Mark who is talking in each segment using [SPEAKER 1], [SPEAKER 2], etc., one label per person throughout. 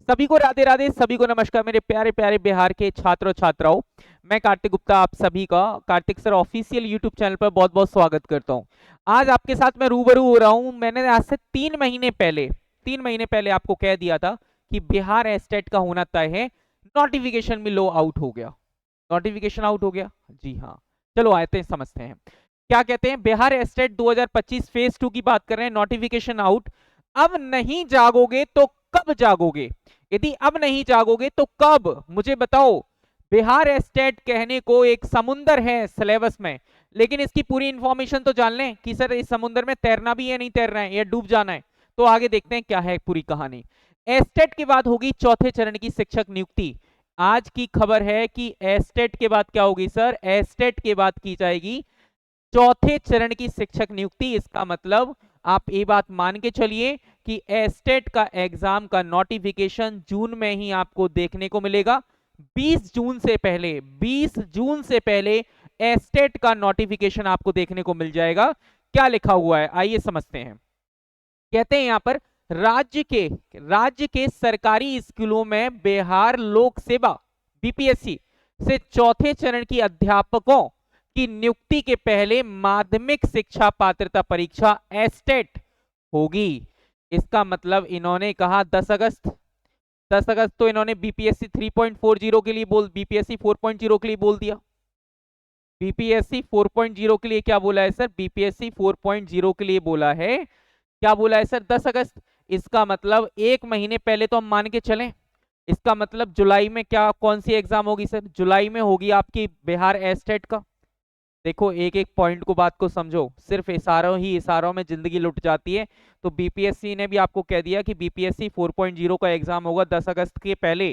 [SPEAKER 1] सभी को राधे राधे, सभी को नमस्कार मेरे प्यारे प्यारे बिहार के छात्रों छात्राओं। मैं कार्तिक गुप्ता आप सभी का Kartik sir official YouTube channel पर बहुत बहुत स्वागत करता हूं। आज आपके साथ मैं रूबरू हो रहा हूं। मैंने आज से 3 महीने पहले आपको कह दिया था कि बिहार एस्टेट का होना तय है। नोटिफिकेशन में लो आउट हो गया। नोटिफिकेशन आउट हो गया, जी हाँ। चलो आते हैं, समझते हैं क्या कहते हैं। बिहार एस्टेट 2025 फेज 2 की बात कर रहे हैं। Notification out. अब नहीं जागोगे तो कब जागोगे? यदि अब नहीं जागोगे तो कब, मुझे बताओ। बिहार एस्टेट कहने को एक समुंदर है सिलेबस में, लेकिन इसकी पूरी इंफॉर्मेशन तो जान लें कि सर इस समुंदर में तैरना भी है, नहीं तैरना है या डूब जाना है। तो आगे देखते हैं क्या है पूरी कहानी। एस्टेट के बाद होगी चौथे चरण की शिक्षक नियुक्ति। आज की खबर है कि एस्टेट के बाद क्या होगी सर? एस्टेट के बाद की जाएगी चौथे चरण की शिक्षक नियुक्ति। इसका मतलब आप ये बात मान के चलिए कि एस्टेट का एग्जाम का नोटिफिकेशन जून में ही आपको देखने को मिलेगा। 20 जून से पहले एस्टेट का नोटिफिकेशन आपको देखने को मिल जाएगा। क्या लिखा हुआ है आइए समझते हैं। कहते हैं यहां पर राज्य के सरकारी स्कूलों में बिहार लोक सेवा बीपीएससी से चौथे चरण की अध्यापकों की नियुक्ति के पहले माध्यमिक शिक्षा पात्रता परीक्षा एस्टेट होगी। इसका मतलब इन्होंने कहा 10 अगस्त तो इन्होंने बीपीएससी 3.40 के लिए बीपीएससी 4.0 के लिए बोल दिया। बीपीएससी 4.0 के लिए क्या बोला है सर? बीपीएससी 4.0 के लिए बोला है। क्या बोला है सर? 10 अगस्त। इसका मतलब एक महीने पहले तो हम मान के चलें। इसका मतलब जुलाई में क्या कौन सी एग्जाम होगी सर? जुलाई में होगी आपकी बिहार एस्टेट का। देखो एक एक पॉइंट को, बात को समझो, सिर्फ इशारों ही इशारों में जिंदगी लुट जाती है। तो बीपीएससी ने भी आपको कह दिया कि बीपीएससी 4.0 का एग्जाम होगा 10 अगस्त के पहले।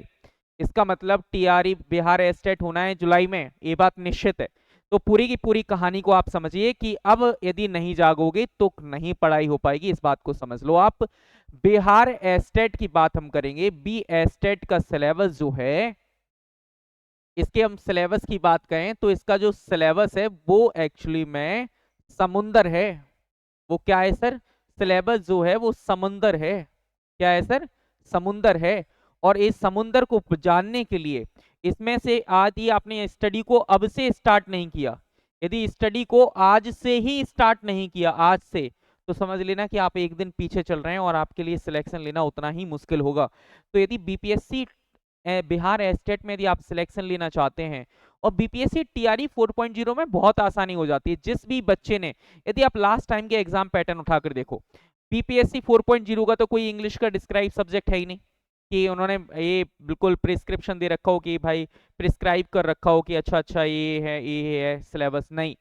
[SPEAKER 1] इसका मतलब टीआरई बिहार एस्टेट होना है जुलाई में, ये बात निश्चित है। तो पूरी की पूरी कहानी को आप समझिए कि अब यदि नहीं जागोगे तो नहीं पढ़ाई हो पाएगी, इस बात को समझ लो आप। बिहार एस्टेट की बात हम करेंगे। बी एस्टेट का सिलेबस जो है, इसके हम सिलेबस की बात करें तो इसका जो सिलेबस है वो एक्चुअली में समुंदर है। वो क्या है सर? सिलेबस जो है वो समुंदर है। क्या है सर? समुंदर है। और इस समुंदर को जानने के लिए इसमें से आज ही आपने स्टडी को अब से स्टार्ट नहीं किया, यदि स्टडी को आज से ही स्टार्ट नहीं किया, आज से, तो समझ लेना कि आप एक दिन पीछे चल रहे हैं और आपके लिए सिलेक्शन लेना उतना ही मुश्किल होगा। तो यदि बीपीएससी बिहार एस्टेट में यदि आप सिलेक्शन लेना चाहते हैं, और बीपीएससी टीआरई 4.0 में बहुत आसानी हो जाती है। जिस भी बच्चे ने, यदि आप लास्ट टाइम के एग्जाम पैटर्न उठाकर देखो, बीपीएससी 4.0 का तो कोई इंग्लिश का डिस्क्राइब सब्जेक्ट है ही नहीं कि उन्होंने ये बिल्कुल प्रिस्क्रिप्शन दे रखा हो कि भाई प्रिस्क्राइब कर रखा हो कि अच्छा अच्छा ये है सिलेबस, नहीं।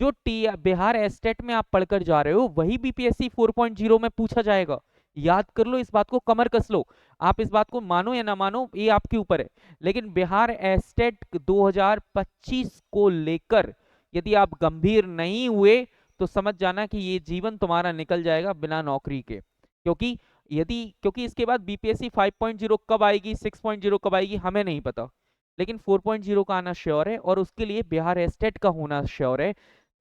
[SPEAKER 1] जो टी बिहार एस्टेट में आप पढ़कर जा रहे हो वही बीपीएससी 4.0 में पूछा जाएगा। याद कर लो, इस बात को कमर कस लो। आप इस बात को मानो या ना मानो ये आपके ऊपर है, लेकिन बिहार एस्टेट 2025 को लेकर यदि आप गंभीर नहीं हुए तो समझ जाना कि ये जीवन तुम्हारा निकल जाएगा बिना नौकरी के। क्योंकि इसके बाद बीपीएससी 5.0 कब आएगी, 6.0 कब आएगी, हमें नहीं पता, लेकिन 4.0 का आना श्योर है और उसके लिए बिहार एस्टेट का होना श्योर है।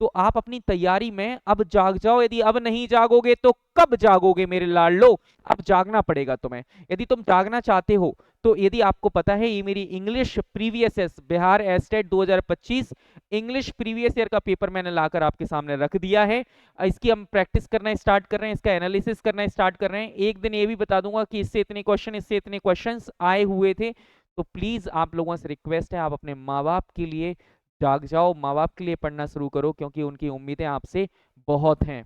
[SPEAKER 1] तो आप अपनी तैयारी में अब जाग जाओ। यदि अब नहीं जागोगे तो कब जागोगे मेरे लाडलो? अब जागना पड़ेगा तुम्हें। यदि तुम जागना चाहते हो तो यदि आपको पता है, ये मेरी English previous year Bihar estate 2025 English previous year का पेपर मैंने लाकर आपके सामने रख दिया है। इसकी हम प्रैक्टिस करना स्टार्ट कर रहे हैं, इसका एनालिसिस करना स्टार्ट कर रहे हैं। एक दिन ये भी बता दूंगा कि इससे इतने क्वेश्चन आए हुए थे। तो प्लीज आप लोगों से रिक्वेस्ट है, आप अपने माँ बाप के लिए जाग जाओ, माँ बाप के लिए पढ़ना शुरू करो, क्योंकि उनकी उम्मीदें आपसे बहुत हैं।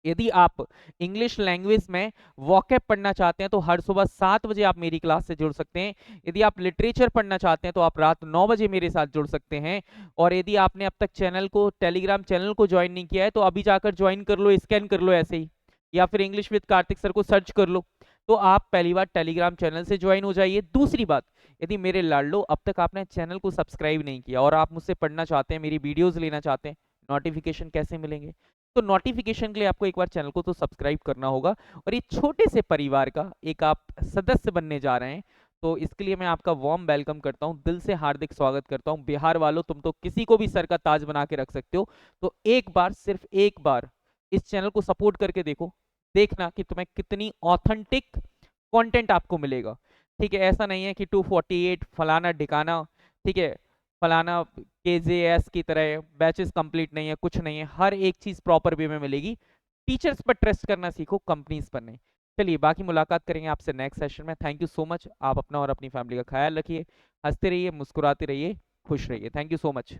[SPEAKER 1] यदि आप इंग्लिश लैंग्वेज में वॉकैब पढ़ना चाहते हैं तो हर सुबह 7 बजे आप मेरी क्लास से जुड़ सकते हैं। यदि आप लिटरेचर पढ़ना चाहते हैं तो आप रात 9 बजे मेरे साथ जुड़ सकते हैं। और यदि आपने अब तक टेलीग्राम चैनल को ज्वाइन नहीं किया है तो अभी जाकर ज्वाइन कर लो, स्कैन कर लो ऐसे ही, या फिर इंग्लिश विद कार्तिक सर को सर्च कर लो, तो आप पहली बार टेलीग्राम चैनल से ज्वाइन हो जाइए। दूसरी बात, यदि मेरे लाडलो अब तक आपने चैनल को सब्सक्राइब नहीं किया और आप मुझसे पढ़ना चाहते हैं, मेरी वीडियोस लेना चाहते हैं, नोटिफिकेशन कैसे मिलेंगे? तो नोटिफिकेशन के लिए आपको एक बार चैनल को तो सब्सक्राइब करना होगा, और ये छोटे से परिवार का एक आप सदस्य बनने जा रहे हैं। तो इसके लिए मैं आपका वार्म वेलकम करता हूं, दिल से हार्दिक स्वागत करता हूं। बिहार वालों, तुम तो किसी को भी सर का ताज बना के रख सकते हो। तो एक बार, सिर्फ एक बार इस चैनल को सपोर्ट करके देखो, देखना कि तुम्हें कितनी ऑथेंटिक कंटेंट आपको मिलेगा। ठीक है, ऐसा नहीं है कि 248 फलाना ढिकाना, ठीक है, फलाना KJS की तरह बैचेस कंप्लीट नहीं है, कुछ नहीं है, हर एक चीज प्रॉपर वे में मिलेगी। टीचर्स पर ट्रस्ट करना सीखो, कंपनीज पर नहीं। चलिए बाकी मुलाकात करेंगे आपसे नेक्स्ट सेशन में। Thank you so much. आप अपना और अपनी फैमिली का ख्याल रखिए, हंसते रहिए, मुस्कुराते रहिए, खुश रहिए। Thank you so much.